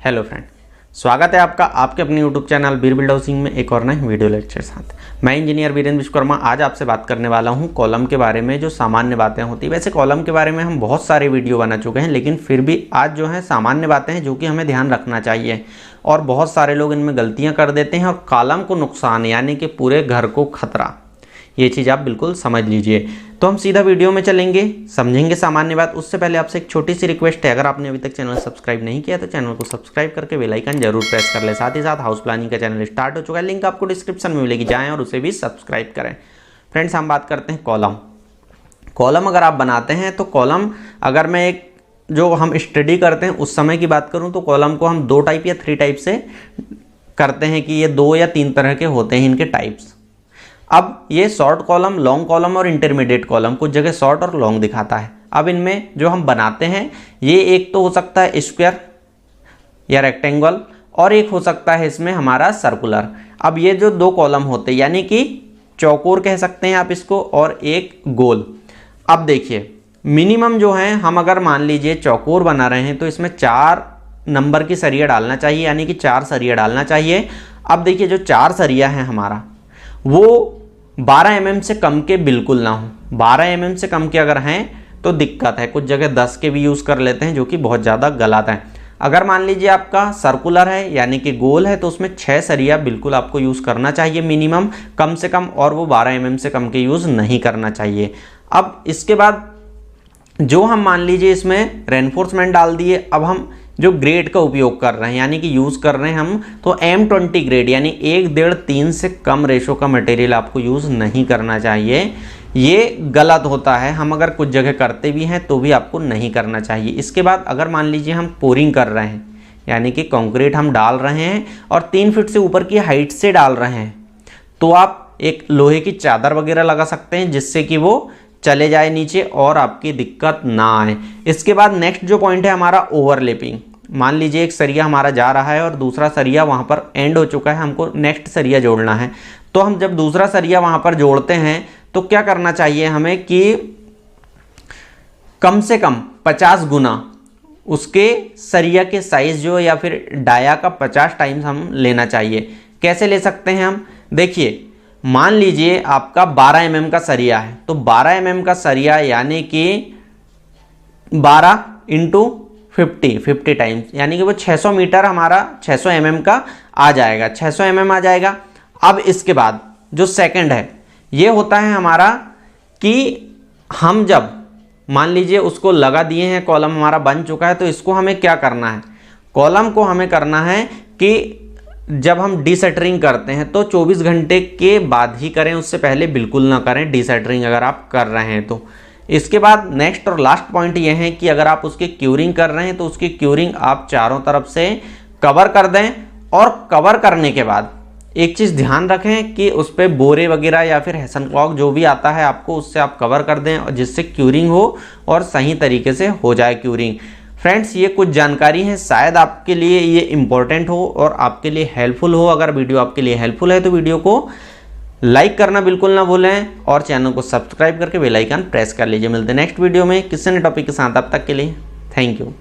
Hello friend, स्वागत है आपका आपके अपने यूट्यूब चैनल बीर बिल्ड हाउसिंग में एक और नए वीडियो लेक्चर साथ। मैं इंजीनियर वीरेंद्र विश्वकर्मा आज आपसे बात करने वाला हूं कॉलम के बारे में, जो सामान्य बातें होती है। वैसे कॉलम के बारे में हम बहुत सारे वीडियो बना चुके हैं, लेकिन फिर भी आज जो है सामान्य बातें हैं जो कि हमें ध्यान रखना चाहिए। और बहुत सारे लोग इनमें गलतियाँ कर देते हैं और कॉलम को नुकसान यानी कि पूरे घर को खतरा, ये चीज़ आप बिल्कुल समझ लीजिए। तो हम सीधा वीडियो में चलेंगे, समझेंगे सामान्य बात। उससे पहले आपसे एक छोटी सी रिक्वेस्ट है, अगर आपने अभी तक चैनल सब्सक्राइब नहीं किया तो चैनल को सब्सक्राइब करके बेल आइकन जरूर प्रेस कर ले। साथ ही साथ हाउस प्लानिंग का चैनल स्टार्ट हो चुका है, लिंक आपको डिस्क्रिप्शन में मिलेगी, जाएं और उसे भी सब्सक्राइब करें। फ्रेंड्स, हम बात करते हैं कॉलम अगर आप बनाते हैं तो कॉलम, अगर मैं एक जो हम स्टडी करते हैं उस समय की बात करूँ तो कॉलम को हम 2 टाइप या 3 टाइप से करते हैं कि ये 2 या 3 तरह के होते हैं इनके टाइप्स। अब ये शॉर्ट कॉलम, लॉन्ग कॉलम और इंटरमीडिएट कॉलम, कुछ जगह शॉर्ट और लॉन्ग दिखाता है। अब इनमें जो हम बनाते हैं ये एक तो हो सकता है स्क्वायर या रेक्टेंगल, और एक हो सकता है इसमें हमारा सर्कुलर। अब ये जो 2 कॉलम होते हैं यानी कि चौकोर कह सकते हैं आप इसको, और एक गोल। अब देखिए मिनिमम जो है, हम अगर मान लीजिए चौकोर बना रहे हैं तो इसमें 4 नंबर की सरिया डालना चाहिए, यानी कि 4 सरिया डालना चाहिए। अब देखिए जो 4 सरिया है हमारा वो 12 mm से कम के बिल्कुल ना हो। 12 mm से कम के अगर हैं तो दिक्कत है, कुछ जगह 10 के भी यूज़ कर लेते हैं जो कि बहुत ज़्यादा गलत है। अगर मान लीजिए आपका सर्कुलर है यानी कि गोल है तो उसमें 6 सरिया बिल्कुल आपको यूज़ करना चाहिए मिनिमम, कम से कम, और वो 12 mm से कम के यूज़ नहीं करना चाहिए। अब इसके बाद जो हम मान लीजिए इसमें रेनफोर्समेंट डाल दिए, अब हम जो ग्रेड का उपयोग कर रहे हैं यानी कि यूज़ कर रहे हैं हम तो M20 ग्रेड यानी 1.5-3 से कम रेशो का मटेरियल आपको यूज़ नहीं करना चाहिए। ये गलत होता है, हम अगर कुछ जगह करते भी हैं तो भी आपको नहीं करना चाहिए। इसके बाद अगर मान लीजिए हम पोरिंग कर रहे हैं यानी कि कंक्रीट हम डाल रहे हैं और 3 फीट से ऊपर की हाइट से डाल रहे हैं, तो आप एक लोहे की चादर वगैरह लगा सकते हैं जिससे कि वो चले जाए नीचे और आपकी दिक्कत ना आए। इसके बाद नेक्स्ट जो पॉइंट है हमारा ओवरलैपिंग। मान लीजिए एक सरिया हमारा जा रहा है और दूसरा सरिया वहाँ पर एंड हो चुका है, हमको नेक्स्ट सरिया जोड़ना है। तो हम जब दूसरा सरिया वहाँ पर जोड़ते हैं तो क्या करना चाहिए हमें कि कम से कम 50 गुना उसके सरिया के साइज जो या फिर डाया का 50 टाइम्स हम लेना चाहिए। कैसे ले सकते हैं हम? देखिए मान लीजिए आपका 12 mm का सरिया है तो 12 mm का सरिया यानी कि 12 × 50 टाइम्स, यानी कि वो 600 मीटर हमारा 600 mm का आ जाएगा, 600 mm आ जाएगा। अब इसके बाद जो सेकंड है ये होता है हमारा कि हम जब मान लीजिए उसको लगा दिए हैं, कॉलम हमारा बन चुका है, तो इसको हमें क्या करना है? कॉलम को हमें करना है कि जब हम डीसेटरिंग करते हैं तो 24 घंटे के बाद ही करें, उससे पहले बिल्कुल ना करें डीसेटरिंग अगर आप कर रहे हैं तो। इसके बाद नेक्स्ट और लास्ट पॉइंट ये है कि अगर आप उसकी क्यूरिंग कर रहे हैं तो उसकी क्यूरिंग आप चारों तरफ से कवर कर दें, और कवर करने के बाद एक चीज़ ध्यान रखें कि उस पर बोरे वगैरह या फिर हेसन क्लॉक जो भी आता है आपको, उससे आप कवर कर दें और जिससे क्यूरिंग हो और सही तरीके से हो जाए क्यूरिंग। फ्रेंड्स, ये कुछ जानकारी है, शायद आपके लिए ये इम्पोर्टेंट हो और आपके लिए हेल्पफुल हो। अगर वीडियो आपके लिए हेल्पफुल है तो वीडियो को लाइक करना बिल्कुल ना भूलें और चैनल को सब्सक्राइब करके बेल आइकन प्रेस कर लीजिए। मिलते हैं नेक्स्ट वीडियो में किसी नए टॉपिक के साथ, तब तक के लिए थैंक यू।